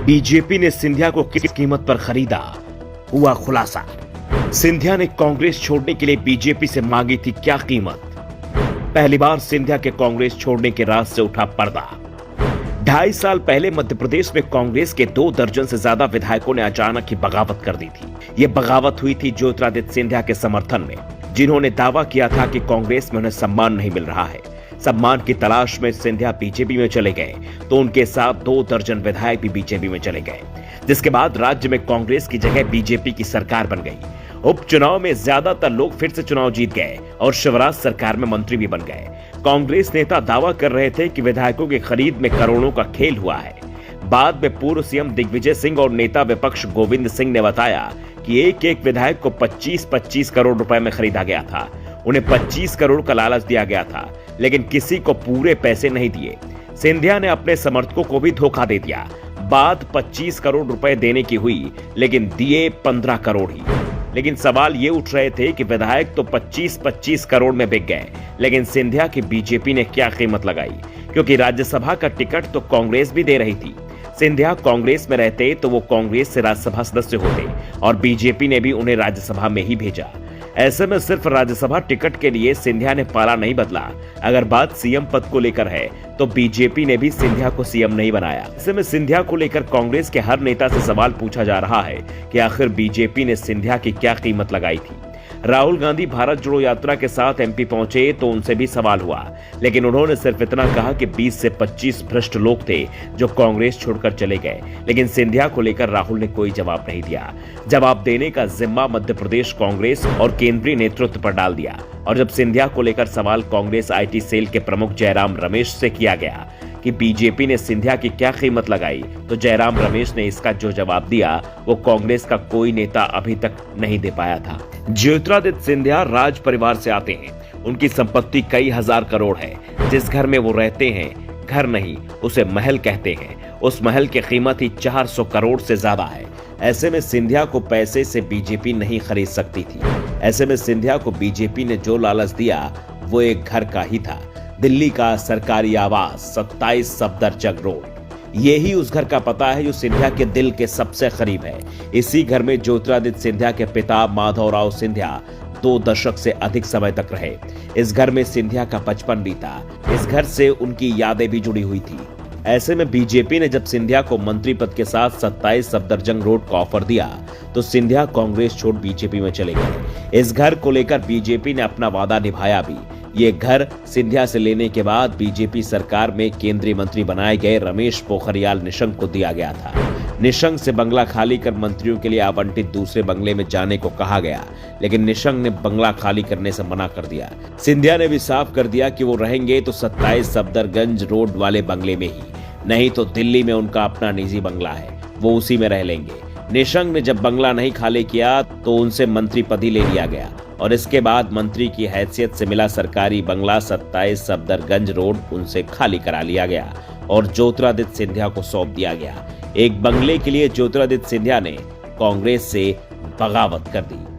BJP ने सिंधिया को किस कीमत पर खरीदा, हुआ खुलासा। सिंधिया ने कांग्रेस छोड़ने के लिए बीजेपी से मांगी थी क्या कीमत। पहली बार सिंधिया के कांग्रेस छोड़ने के राज से उठा पर्दा। 2.5 साल पहले मध्य प्रदेश में कांग्रेस के 2 दर्जन से ज्यादा विधायकों ने अचानक ही बगावत कर दी थी। यह बगावत हुई थी ज्योतिरादित्य सिंधिया के समर्थन में, जिन्होंने दावा किया था कि कांग्रेस में उन्हें सम्मान नहीं मिल रहा है। सम्मान की तलाश में सिंधिया बीजेपी में चले गए तो उनके साथ 2 दर्जन विधायक भी बीजेपी में चले गए, जिसके बाद राज्य में कांग्रेस की जगह बीजेपी की सरकार बन गई। उपचुनाव में ज्यादातर लोग फिर से चुनाव जीत गए और शिवराज सरकार में मंत्री भी बन गए। कांग्रेस नेता दावा कर रहे थे कि विधायकों की खरीद में करोड़ों का खेल हुआ है। बाद में पूर्व सीएम दिग्विजय सिंह और नेता विपक्ष गोविंद सिंह ने बताया कि एक विधायक को 25-25 करोड़ रुपए में खरीदा गया था। उन्हें 25 करोड़ का लालच दिया गया था, लेकिन किसी को पूरे पैसे नहीं दिए। सिंधिया ने अपने समर्थकों को भी धोखा दे दिया। बात 25 करोड़ रुपए देने की हुई, लेकिन दिए 15 करोड़ ही। लेकिन सवाल ये उठ रहे थे कि विधायक तो 25-25 करोड़ में बिक गए, लेकिन सिंधिया की बीजेपी ने क्या कीमत लगाई, क्योंकि राज्यसभा का टिकट तो कांग्रेस भी दे रही थी। सिंधिया कांग्रेस में रहते तो वो कांग्रेस से राज्यसभा सदस्य होते और बीजेपी ने भी उन्हें राज्यसभा में ही भेजा। ऐसे में सिर्फ राज्यसभा टिकट के लिए सिंधिया ने पाला नहीं बदला। अगर बात सीएम पद को लेकर है तो बीजेपी ने भी सिंधिया को सीएम नहीं बनाया। ऐसे में सिंधिया को लेकर कांग्रेस के हर नेता से सवाल पूछा जा रहा है कि आखिर बीजेपी ने सिंधिया की क्या कीमत लगाई थी। राहुल गांधी भारत जोड़ो यात्रा के साथ एमपी पहुंचे तो उनसे भी सवाल हुआ, लेकिन उन्होंने सिर्फ इतना कहा कि 20 से 25 भ्रष्ट लोग थे जो कांग्रेस छोड़कर चले गए। लेकिन सिंधिया को लेकर राहुल ने कोई जवाब नहीं दिया। जवाब देने का जिम्मा मध्य प्रदेश कांग्रेस और केंद्रीय नेतृत्व पर डाल दिया। और जब सिंधिया को लेकर सवाल कांग्रेस आईटी सेल के प्रमुख जयराम रमेश से किया गया कि बीजेपी ने सिंधिया की क्या कीमत लगाई, तो जयराम रमेश ने इसका जो जवाब दिया वो कांग्रेस का कोई नेता अभी तक नहीं दे पाया था। ज्योतिरादित्य सिंधिया राज परिवार से आते हैं। उनकी संपत्ति कई हजार करोड़ है। जिस घर में वो रहते हैं घर नहीं, उसे महल कहते हैं। उस महल की कीमत ही 400 करोड़ से ज्यादा है। ऐसे में सिंधिया को पैसे से बीजेपी नहीं खरीद सकती थी। ऐसे में सिंधिया को बीजेपी ने जो लालच दिया वो एक घर का ही था, दिल्ली का सरकारी आवास 27 सफदरजंग रोड। यही उस घर का पता है जो सिंधिया के दिल के सबसे करीब है। इसी घर में ज्योतिरादित्य सिंधिया के पिता माधवराव सिंधिया 2 दशक से अधिक समय तक रहे। इस घर में सिंधिया का बचपन बीता। इस घर से उनकी यादें भी जुड़ी हुई थी। ऐसे में बीजेपी ने जब सिंधिया को मंत्री पद के साथ 27 सफदरजंग रोड का ऑफर दिया तो सिंधिया कांग्रेस छोड़ बीजेपी में चले गए। इस घर को लेकर बीजेपी ने अपना वादा निभाया भी। ये घर सिंधिया से लेने के बाद बीजेपी सरकार में केंद्रीय मंत्री बनाए गए रमेश पोखरियाल निशंक को दिया गया था। निशंक से बंगला खाली कर मंत्रियों के लिए आवंटित दूसरे बंगले में जाने को कहा गया, लेकिन निशंक ने बंगला खाली करने से मना कर दिया। सिंधिया ने भी साफ कर दिया कि वो रहेंगे तो 27 सफदरजंग रोड वाले बंगले में ही, नहीं तो दिल्ली में उनका अपना निजी बंगला है, वो उसी में रह लेंगे। निशंक ने जब बंगला नहीं खाली किया तो उनसे मंत्री पद ही ले लिया गया और इसके बाद मंत्री की हैसियत से मिला सरकारी बंगला 27 सफदरजंग रोड उनसे खाली करा लिया गया और ज्योतिरादित्य सिंधिया को सौंप दिया गया। एक बंगले के लिए ज्योतिरादित्य सिंधिया ने कांग्रेस से बगावत कर दी।